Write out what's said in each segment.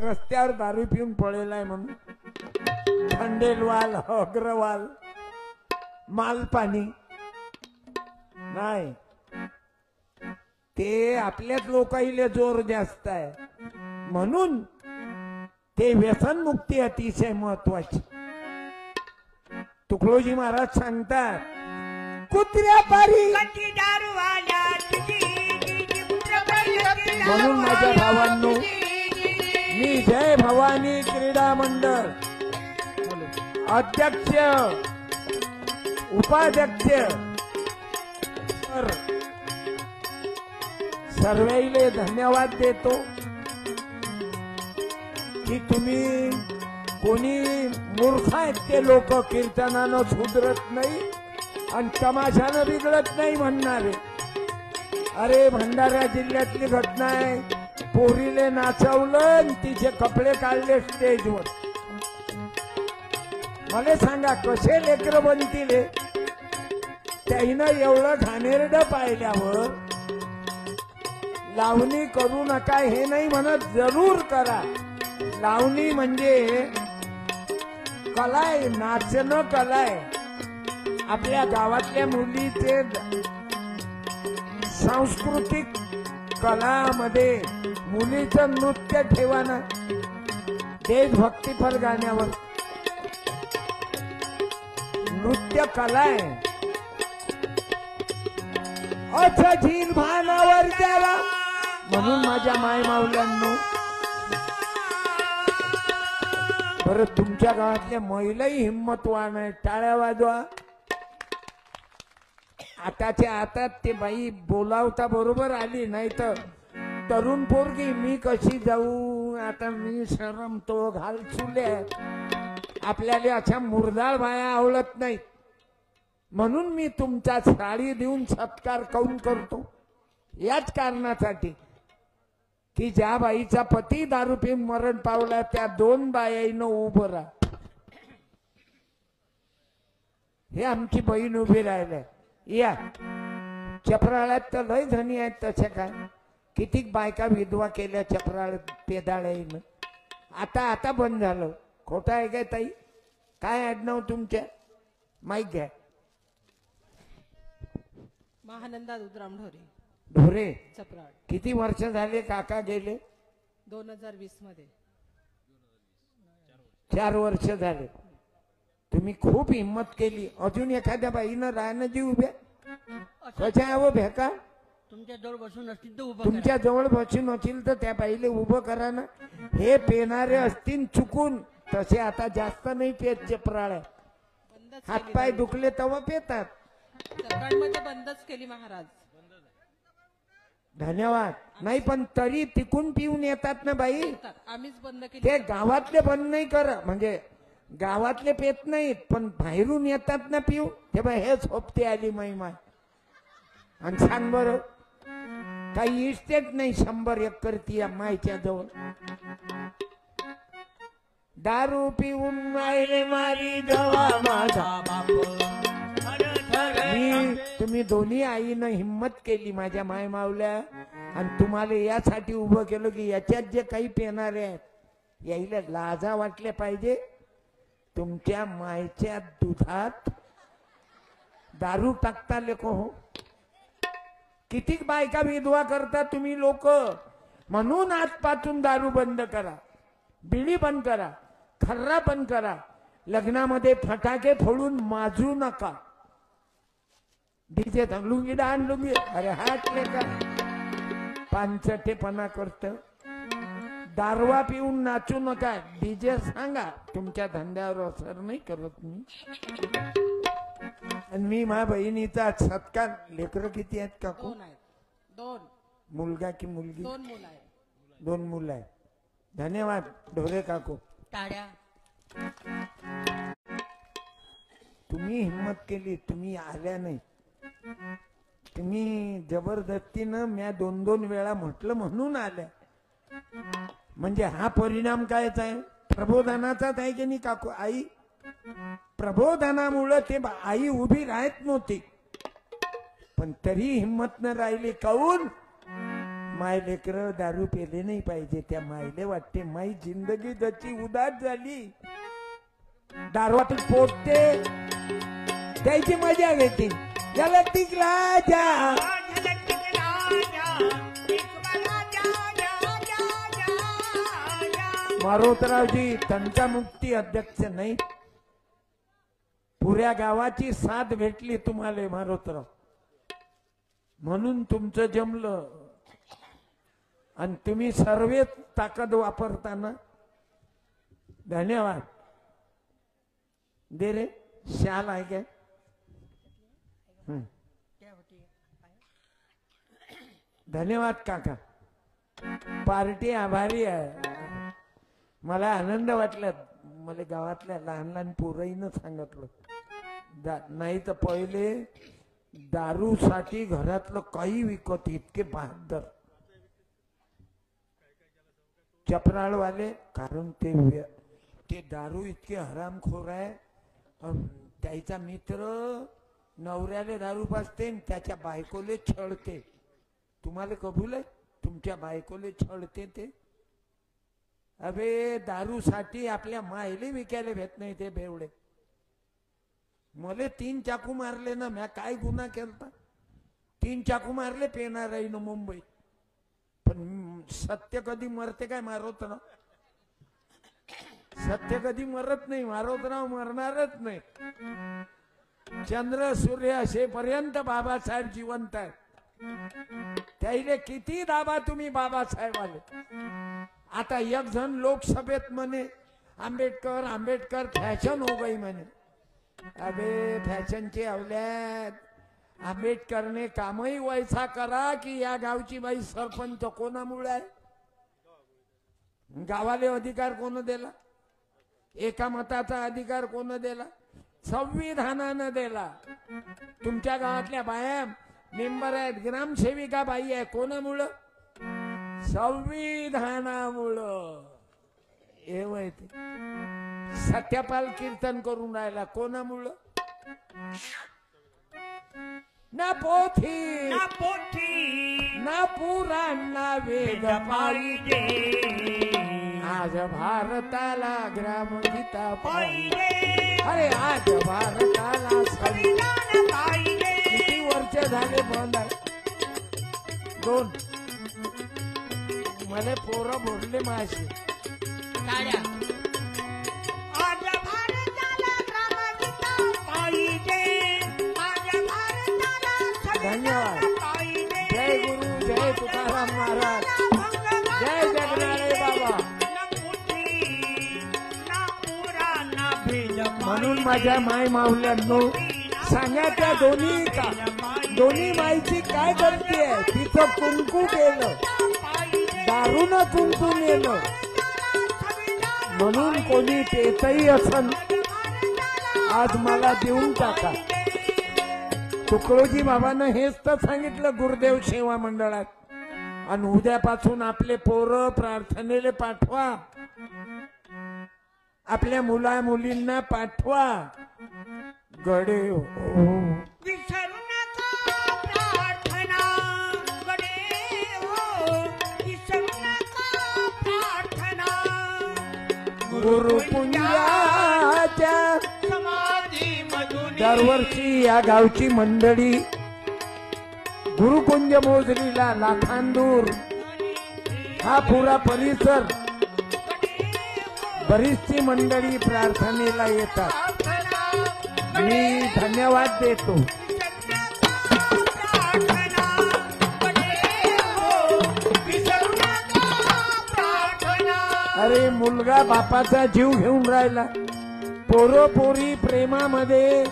रस्त्यावर दारू पिऊन पळेलाय म्हणून खंडेलवाल अग्रवाल मालपाणी नाही, ते आपल्याच लोकाईले जोर जास्त आहे म्हणून ते व्यसन मुक्ती अतिशय महत्वाची. तुकडोजी महाराज सांगतात, कुत्र्या पारी म्हणून माझ्या भावांनो, मी जय भवानी क्रीडा मंडळ अध्यक्ष उपाध्यक्ष सर्वांना धन्यवाद देतो की तुम्ही कोणी मूर्ख आहेत ते लोक कीर्तनानं सुधरत नाही आणि तमाशानं बिघडत नाही म्हणणारे. अरे भंडारा जिल्ह्यातली घटना आहे, पोरीले नाचवलं आणि तिचे कपडे काढले स्टेजवर. मला सांगा कसे लेकर बनतील. त्याईनं एवढं घाणेरड पाहिल्यावर लावणी करू नका हे नाही म्हणत, जरूर करा. लावणी म्हणजे कला आहे, नाचणं कला आहे. आपल्या गावातल्या मुलीचे सांस्कृतिक कलामध्ये मुलीचं नृत्य ठेवा ना, देशभक्तीपर गाण्यावर. नृत्य कला आहे. अच्छा झील भानावर द्यावा म्हणून माझ्या माय माऊल्यांनो, बरं तुमच्या गावातल्या महिलाही हिंमतवान आहे, टाळ्या वाजवा. आताच्या आतात ते बाई बोलावता बरोबर आली, नाही तर तरुण पोरगी मी कशी जाऊ, आता मी शरमतो घाल चुल्या. आपल्याला अशा मुरदाळ बाया आवडत नाहीत म्हणून मी तुमचा साडी देऊन सत्कार काऊन करतो, याच कारणासाठी की ज्या बाईचा पती दारू पिऊन मरण पावला त्या दोन बाईनं उभं राहा. हे आमची बहीण उभी राहिल्या. या चपराळ्यात तर लय धनी आहेत, तशा काय कितीक बायका विधवा केल्या चपराळ पेदाळ्यानं. आता बंद झालं. खोटं आहे काय ताई? काय आडनाव तुमच्या? माईक घ्या. महानंदा रुद्राम ढोरे. ढोरे चपराळ. किती वर्ष झाले काका गेले? 2020 मध्ये. 4 वर्ष झाले. तुम्ही खूप हिम्मत केली. अजून एखाद्या बाईनं राहणं जी उभ्या कशा हवं भेका तुमच्या जवळ बसून असतील तर उभं, तुमच्या जवळ बसून असेल तर त्या बाईले उभं करा ना. हे पेणारे असतील चुकून, तसे आता जास्त नाही पेत चपराळ्या. हातपाय दुखले तेव्हा पेतात. चपराळमध्ये बंदच केली महाराज. धन्यवाद. नाही पण तरी तिकून पिऊन येतात ना बाई. आम्हीच बंद केली. ते गावातले बंद नाही कर, म्हणजे गावातले पेत नाहीत पण बाहेरून येतात ना पिऊ. ते बाई हेच होपते आली महिमा. आणि सांग बर काही इस्टेट नाही 100 एकर ती मायच्या जवळ. दारू पिऊन मायले मारी जवा माझा बाप. तुम्ही दोन्ही आईनं हिम्मत केली माझ्या माय मावल्या, आणि तुम्हाला यासाठी उभं केलं की याच्यात जे काही पेणारे आहेत यायला लाजा वाटले पाहिजे. तुमच्या मायच्या दुधात दारू टाकता लेको हो. कितीक बायका विधवा करता तुम्ही लोक. म्हणून आजपासून दारू बंद करा, बिडी बंद करा, खर्रा बंद करा. लग्नामध्ये फटाके फोडून माजू नका. डीजे लुंगी डान लुंगी, अरे हाटले का पानचटेपणा करत. दारवा पिऊन नाचू नका. डीजे सांगा तुमच्या धंद्यावर असर नाही करत मी. आणि मी माझ्या बहिणीचा सत्कार. लेकरं किती आहेत का? 2 आहेत. 2 मुलगा की मुलगी? 2 मुलं आहेत. 2 मुलं आहेत. धन्यवाद ढोरे काकू. टाळ्या. तुम्ही हिम्मत केली, तुम्ही आल्या नाही. तुम्ही जबरदस्तीनं म्या 2-2 वेळा म्हटलं म्हणून आल्या. म्हणजे हा परिणाम कायच आहे? प्रबोधनाचाच आहे की नाही काकू? आई प्रबोधनामुळे ते आई उभी राहत नव्हती पण तरी हिम्मत न राहिली. काऊन? माय लेकर दारू पेले नाही पाहिजे. त्या मायले वाटते माई जिंदगी जशी उदास झाली, दारूवाटून पोटते त्याची मजा घेते. त्याला टिकला जा मारोतरावजी तंटामुक्ती अध्यक्ष नाही, पुऱ्या गावाची साथ भेटली तुम्हाला मारोतराव, म्हणून तुमचं जमलं. आणि तुम्ही सर्वच ताकद वापरताना धन्यवाद. दे रे शाल आहे काय? धन्यवाद काका, पार्टी आभारी आहे. मला आनंद वाटला. मला गावातल्या लहान लहान पोराईनं सांगितलं नाही तर पहिले दारूसाठी घरातलं काही विकत इतके बहादर चपराळवाले, कारण ते दारू इतके हरामखोर आहे. त्याचा मित्र नवऱ्याले दारू पाजते, त्याच्या बायकोले छळते. तुम्हाला कबूल आहे? तुमच्या बायकोले छळते ते. अबे दारूसाठी आपल्या मायले विकायला भेट नाही ते बेवडे. मले 3 चाकू मारले ना, म्या काय गुन्हा केलता? 3 चाकू मारले पेनाराईनं मुंबईत. पण सत्य कधी मरते काय मारोतराव? सत्य कधी मरत नाही. मारोतराव मरणारच नाही. चंद्र सूर्य असेपर्यंत बाबासाहेब जिवंत आहेत. त्याईले किती दाबा तुम्ही बाबासाहेब आले. आता एक जण लोकसभेत म्हणे आंबेडकर आंबेडकर फॅशन हो गई म्हणे. अबे फॅशनचे अवल्यात. आंबेडकरने कामही वैसा करा की या गावची बाई सरपंच कोणामुळे आहे? गावाले अधिकार कोण दिला? एका मताचा अधिकार कोण दिला? संविधानानं दिला. तुमच्या गावातल्या बाया मेंबर आहेत, ग्रामसेविका बाई आहे, कोणामुळं? संविधानामुळं. हे माहिती. सत्यपाल कीर्तन करून राहिला, कोणामुळं? ना पोथी ना पुराण ना वेद पाहिजे. आज भारताला ग्रामगीता पाहिजे. अरे आज भारताला संविधान पाहिजे. किती वर्ष झाले बंद आहे? 2. मला पोरं बोलले माशी. काढ्या. आज भारताला ग्रामगीता पाहिजे. आज भारताला धन्यवाद. संविधान पाहिजे. जय गुरु, जय तुकाराम महाराज, जय जगनाळे बाबा. म्हणून माझ्या माय माऊल्यांनो सांगा, त्या दोन्ही माईची काय गलती आहे? तिचं कुंकू केलं, दारूनं कुंकू नेलं. म्हणून कोणी पेतही असन आज मला देऊन टाका. तुकडोजी बाबांना हेच तर सांगितलं गुरुदेव सेवा मंडळात. आणि उद्यापासून आपले पोरं प्रार्थनेला पाठवा, आपल्या मुला मुलींना पाठवा. गडे हो विसरू नका प्रार्थना. गडे हो विसरू नका प्रार्थना. गुरुपुंजाच्या समाधी मधून दरवर्षी या गावची मंडळी गुरुकुंज मोजरीला लाखांदूर हा पुरा परिसर बरीचशी मंडळी प्रार्थनेला येतात. मी धन्यवाद देतो. अरे मुलगा बापाचा जीव घेऊन राहिला, पोरी प्रेमामध्ये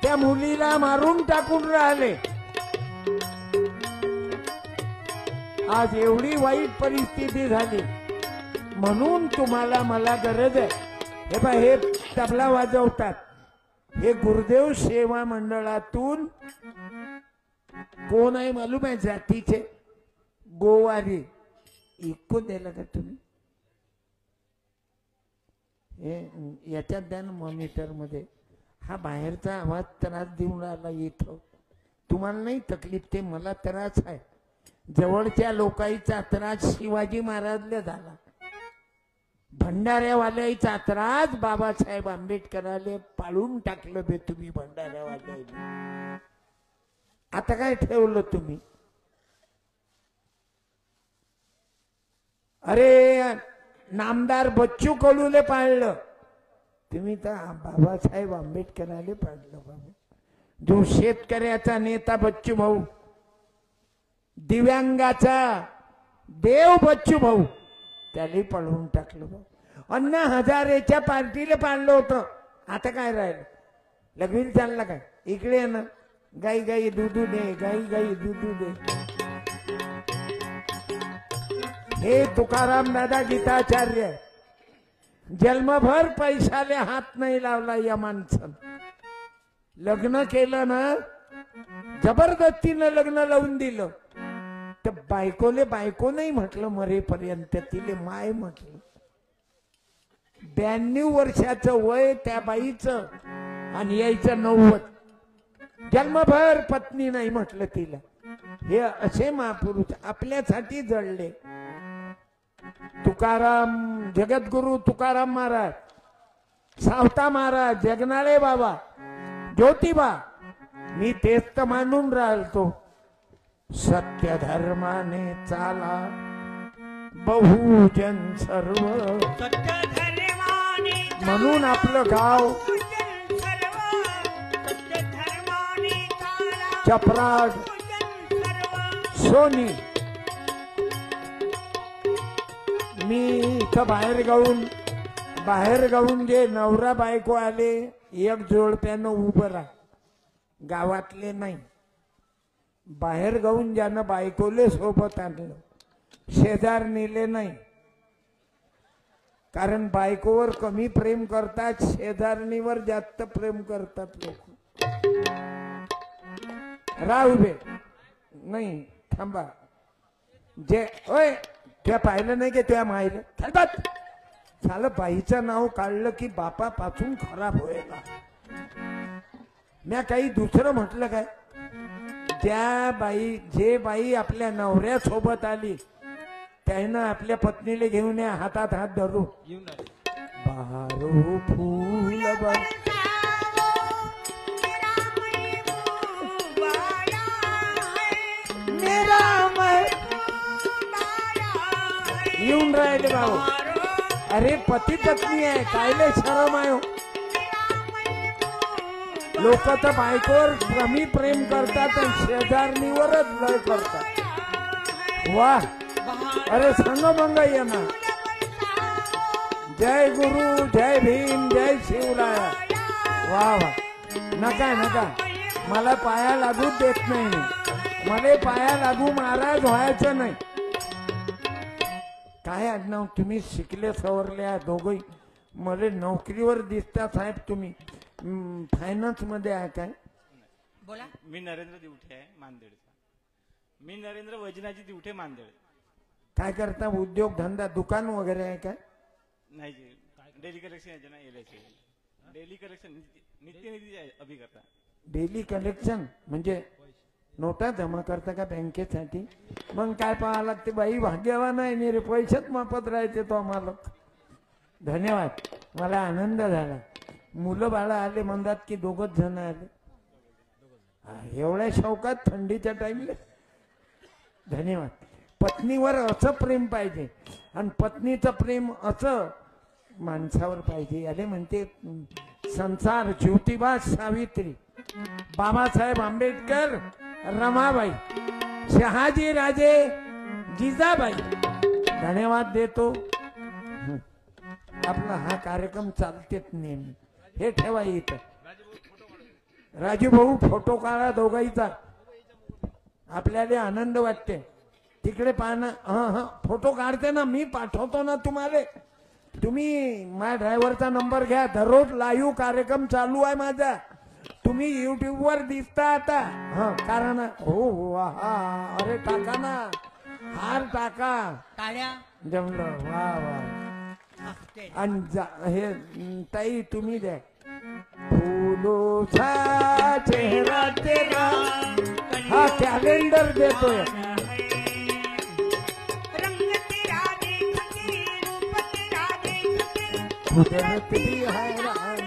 त्या मुलीला मारून टाकून राहिले. आज एवढी वाईट परिस्थिती झाली. म्हणून तुम्हाला मला गरज आहे. हे बा, हे तबला वाजवतात, हे गुरुदेव सेवा मंडळातून कोण आहे मालूम आहे? जातीचे गोवारी. ऐकून दिलं का तुम्ही? हे याच्यात द्या ना मॉनिटर मध्ये. हा बाहेरचा आवाज त्रास देऊन राहिला इथं. तुम्हाला नाही तकलीफ, ते मला त्रास आहे. जवळच्या लोकांचा त्रास शिवाजी महाराजले झाला, भंडाऱ्यावाल्याचा त्रास बाबासाहेब आंबेडकराले पाळून टाकलं बे तुम्ही भंडाऱ्यावाल्या. आता काय ठेवलं तुम्ही? अरे नामदार बच्चू कडूले पाळलं, तुम्ही तर बाबासाहेब आंबेडकराले पाळलं. बाबा जो शेतकऱ्याचा नेता बच्चू भाऊ, दिव्यांगाचा देव बच्चू भाऊ, त्याला पळवून टाकलं. अण्णा हजारेच्या पार्टीला पाळलं होतं. आता काय राहिलं? लग्न चालला काय? इकडे आहे ना, गाई गाई दूधू दे, गाई गाई दूधू दे. हे तुकाराम दादा गीताचार्य, जन्मभर पैशाले हात नाही लावला या माणसानं. लग्न केलं ना, जबरदस्तीनं लग्न लावून दिलं. तर बायकोले बायको नाही म्हटलं मरेपर्यंत, तिले माय म्हटलं. 92 वर्षाचं वय त्या बाईचं आणि यायचं 90. जन्मभर पत्नी नाही म्हटलं तिला. हे असे महापुरुष आपल्यासाठी जळले. तुकाराम, जगद्गुरु तुकाराम महाराज, सावता महाराज, जगनाळे बाबा, ज्योतिबा, मी तेच तर मानून राहिलो. सत्य धर्माने चाला बहुजन सर्व. सत्य धर्माने म्हणून आपलं गाव बहुजन सर्व. सत्य धर्माने चाला चपराड, बहुजन सर्व. सोनी. मी इथं बाहेर गाऊन जे नवरा बायको आले, एक जोडप्यानं उभं राहा. गावातले नाही, बाहेर गाऊन ज्यानं बायकोले सोबत आणलं, शेजारणीले नाही. कारण बायकोवर कमी प्रेम करतात, शेजारणीवर जास्त प्रेम करतात लोक. राहू दे, नाही थांबा. जे ओय त्या पाहिलं नाही की त्या मायला थांबत झालं. बाईचं नाव काढलं की बापापासून खराब होईल. मी काही दुसरं म्हटलं काय? जे बाई आपल्या नवऱ्यासोबत आली, त्यानं आपल्या पत्नीला घेऊन या, हातात हात धरू. बारो फूल येऊन राहिले भाऊ. अरे पती पत्नी आहे, कायले शरम आहे. लोक तर बायकोवर कमी प्रेम करतात आणि शेजारणीवरच लय करतात. वा, अरे संग मंग ये ना. जय गुरु, जय भीम, जय शिवराया. वा वा. नका मला पाया लागूच देत नाही. मला पाया लागू महाराज व्हायचं नाही. काय आडनाव? तुम्ही शिकले सवरले दोघही. मला नोकरीवर दिसता साहेब. तुम्ही फायनान्स मध्ये आहे काय? बोला. मी नरेंद्र दिवठे आहे मानदेडचा. मी नरेंद्र वजनाजी दिवठे मानदेड. काय करता? उद्योग धंदा दुकान वगैरे आहे काय? नाही जी, डेली कलेक्शन आहे ना, LIC डेली कलेक्शन नित्य निधी अभि करता. डेली कलेक्शन म्हणजे नोटा जमा करता का बँकेसाठी? मग काय पाहावं लागते बाई? भाग्यवान आहे मी रे, पैसेच मापत राहायचे तो आम्हाला. धन्यवाद, मला आनंद झाला. मुलं बाळा आले म्हणतात की दोघच जण आले. एवढ्या शौकात थंडीच्या टाइमला. धन्यवाद. पत्नीवर असं प्रेम पाहिजे आणि पत्नीचं प्रेम असं माणसावर पाहिजे. याले म्हणते संसार. ज्योतिबा, सावित्री, बाबासाहेब आंबेडकर, रमाबाई, शहाजी राजे, जिजाबाई. धन्यवाद देतो. आपला हा कार्यक्रम चालतेच नेहमी. हे ठेवा इथं. राजू भाऊ फोटो काढा दोघाईचा. आपल्याला आनंद वाटते. तिकडे पाहणं. फोटो काढते ना, मी पाठवतो ना तुम्हाला. तुम्ही माझ्या ड्रायव्हरचा नंबर घ्या. दररोज लाईव्ह कार्यक्रम चालू आहे माझा. तुम्ही YouTube वर दिसता आता. कारण हो. अरे टाका ना, हार टाका. टाळ्या. जमलं. वा वा. आणि हे ताई तुम्ही द्या. फूलो सा चेहरा तेरा. हा कॅलेंडर देतोय. कुदरत भी हैरान